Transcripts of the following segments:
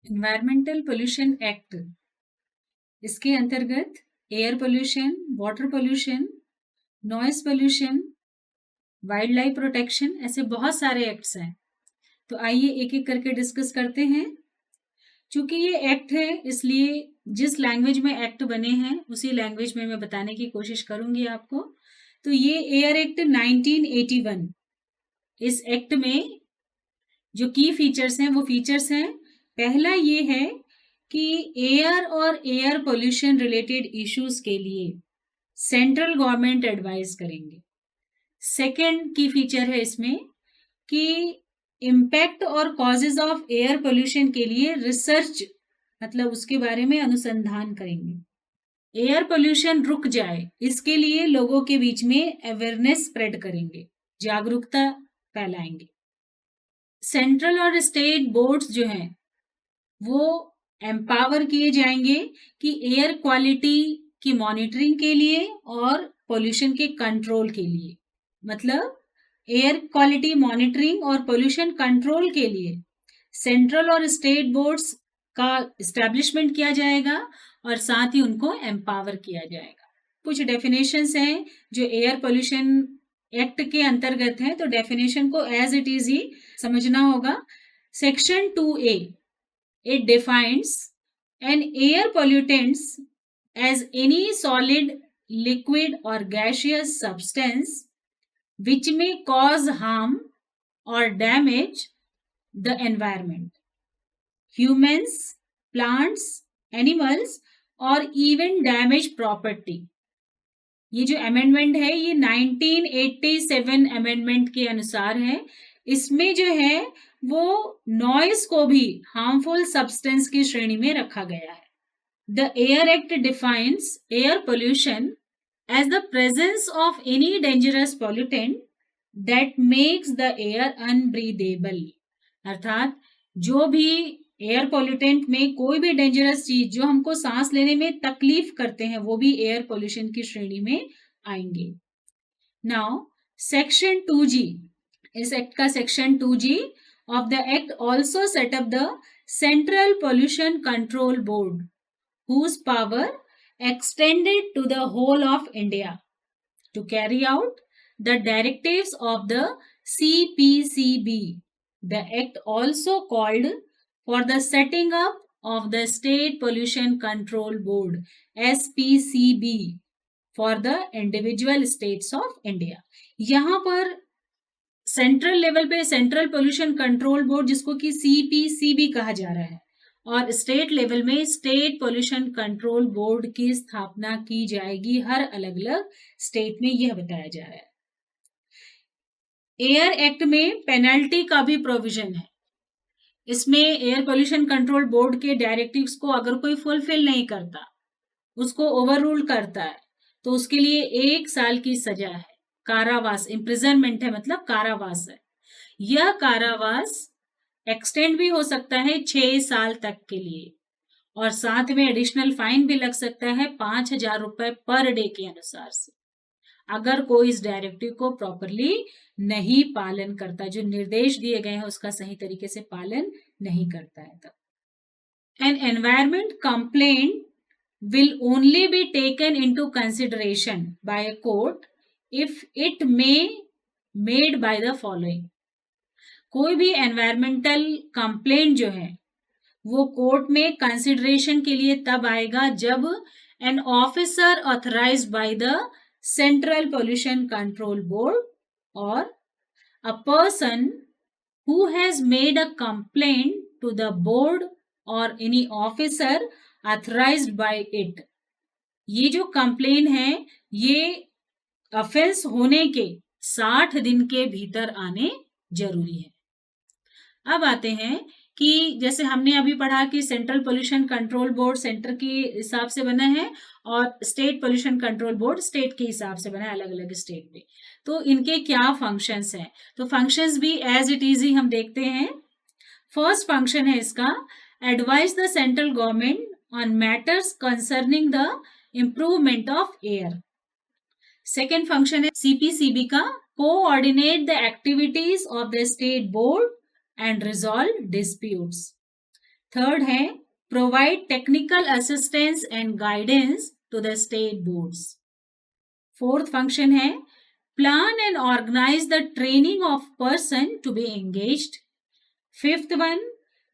Environmental pollution act, इसके अंतर्गत air pollution, water pollution, noise pollution, wild life protection, ऐसे बहुत सारे एक्ट्स हैं। तो आइए एक एक करके डिस्कस करते हैं। चूंकि ये एक्ट है इसलिए जिस लैंग्वेज में एक्ट बने हैं उसी लैंग्वेज में मैं बताने की कोशिश करूंगी आपको। तो ये एयर एक्ट 1981, इस एक्ट में जो की फीचर्स हैं वो फीचर्स हैं, पहला ये है कि एयर और एयर पोल्यूशन रिलेटेड इश्यूज के लिए सेंट्रल गवर्नमेंट एडवाइस करेंगे। सेकेंड की फीचर है इसमें कि इम्पैक्ट और कॉजेज ऑफ एयर पोल्यूशन के लिए रिसर्च, मतलब उसके बारे में अनुसंधान करेंगे। एयर पोल्यूशन रुक जाए इसके लिए लोगों के बीच में अवेयरनेस स्प्रेड करेंगे, जागरूकता फैलाएंगे। सेंट्रल और स्टेट बोर्ड्स जो हैं वो एम्पावर किए जाएंगे कि एयर क्वालिटी की मॉनिटरिंग के लिए और पोल्यूशन के कंट्रोल के लिए, मतलब एयर क्वालिटी मॉनिटरिंग और पोल्यूशन कंट्रोल के लिए सेंट्रल और स्टेट बोर्ड्स का इस्टेब्लिशमेंट किया जाएगा और साथ ही उनको एम्पावर किया जाएगा। कुछ डेफिनेशंस हैं जो एयर पोल्यूशन एक्ट के अंतर्गत है, तो डेफिनेशन को एज इट इज ही समझना होगा। Section 2A, it defines an air pollutants as any solid, liquid or gaseous substance which may cause harm or damage the environment, humans, plants, animals or even damage property। ये जो amendment है ये 1987 amendment के अनुसार है। इसमें जो है वो नॉइस को भी हार्मफुल सब्सटेंस की श्रेणी में रखा गया है। The Air Act defines air pollution as the presence of any dangerous pollutant that makes the air unbreathable, अर्थात जो भी एयर पोल्यूटेंट में कोई भी डेंजरस चीज जो हमको सांस लेने में तकलीफ करते हैं वो भी एयर पोल्यूशन की श्रेणी में आएंगे। नाउ सेक्शन 2G, इस एक्ट का section 2G of the act also setup the Central Pollution control board whose power extended to the whole of India to carry out the directives of the CPCB. The act also called for the setting up of the State Pollution Control Board SPCB for the individual states of India। यहाँ पर central level पे central Pollution control board जिसको कि CPCB कहा जा रहा है और स्टेट लेवल में स्टेट पोल्यूशन कंट्रोल बोर्ड की स्थापना की जाएगी। हर अलग अलग स्टेट में यह बताया जा रहा है। एयर एक्ट में पेनल्टी का भी प्रोविजन है। इसमें एयर पोल्यूशन कंट्रोल बोर्ड के डायरेक्टिव्स को अगर कोई फुलफिल नहीं करता, उसको ओवर रूल करता है, तो उसके लिए 1 साल की सजा है, कारावास, इम्प्रिजनमेंट है, मतलब कारावास है। यह कारावास एक्सटेंड भी हो सकता है 6 साल तक के लिए और साथ में एडिशनल फाइन भी लग सकता है 5,000 रुपए पर डे के अनुसार से, अगर कोई इस डायरेक्टिव को प्रॉपरली नहीं पालन करता, जो निर्देश दिए गए हैं उसका सही तरीके से पालन नहीं करता है तब। An environment complaint will only be taken into consideration by a court if it may made by the following। कोई भी एनवायरमेंटल कंप्लेंट जो है वो कोर्ट में कंसिडरेशन के लिए तब आएगा जब an officer authorised by the Central Pollution control Board और a person who has made a complaint to the board और any officer authorised by it. ये जो कंप्लेन है ये ऑफेंस होने के 60 दिन के भीतर आने जरूरी है। अब आते हैं कि जैसे हमने अभी पढ़ा कि central Pollution control board centre के हिसाब से बना है और state pollution control board state के हिसाब से बना है, अलग अलग स्टेट में। तो इनके क्या फंक्शंस हैं, तो फंक्शंस भी एज इट इज ही हम देखते हैं। फर्स्ट फंक्शन है इसका advise the central government on matters concerning the improvement of air। Second function है CPCB का coordinate the activities of the state board and resolve disputes। Third है provide technical assistance and guidance to the state boards. Fourth function है plan and organise the training of person to be engaged. Fifth one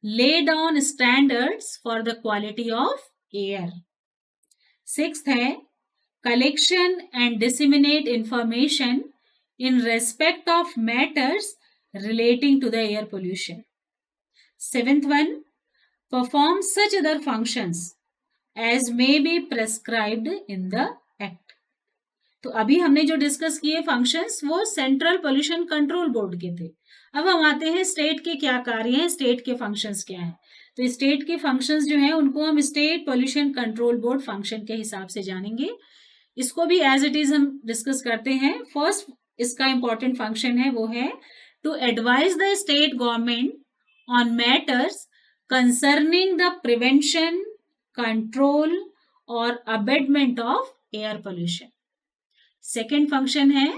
lay down standards for the quality of air. Sixth है collection and disseminate information in respect of matters relating to the air pollution. Seventh one perform such other functions as may be prescribed in the act. तो अभी हमने जो discuss किए functions वो central Pollution control board के थे. अब हम आते हैं स्टेट के क्या कार्य हैं, स्टेट के फंक्शंस क्या हैं. तो स्टेट के फंक्शंस जो हैं उनको हम state pollution control board function के हिसाब से जानेंगे. इसको भी एज इट इज हम डिस्कस करते हैं. फर्स्ट इसका इंपॉर्टेंट फंक्शन है वो है to advise the state government on matters concerning the prevention, control और abatement of air pollution. Second function है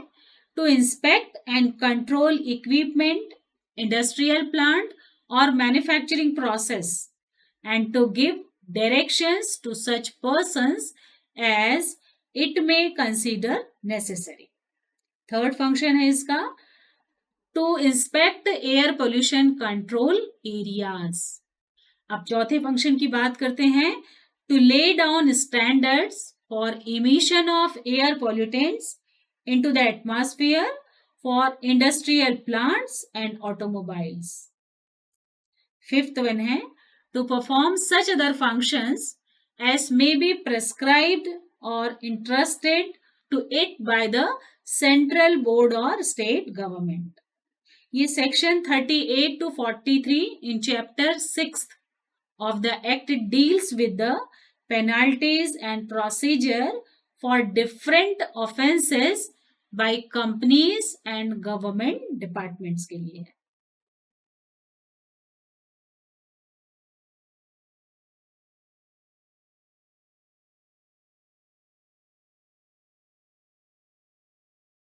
to inspect and control equipment, industrial plant or manufacturing process and to give directions to such persons as it may consider necessary. Third function है इसका to inspect air pollution control areas. अब चौथे function की बात करते हैं to lay down standards for emission of air pollutants into the atmosphere for industrial plants and automobiles. Fifth one है to perform such other functions as may be prescribed or entrusted to it by the central board or state government. ये section 38 to 43 in chapter 6 of the act deals with the penalties and procedure for different offenses by companies and government departments के लिए.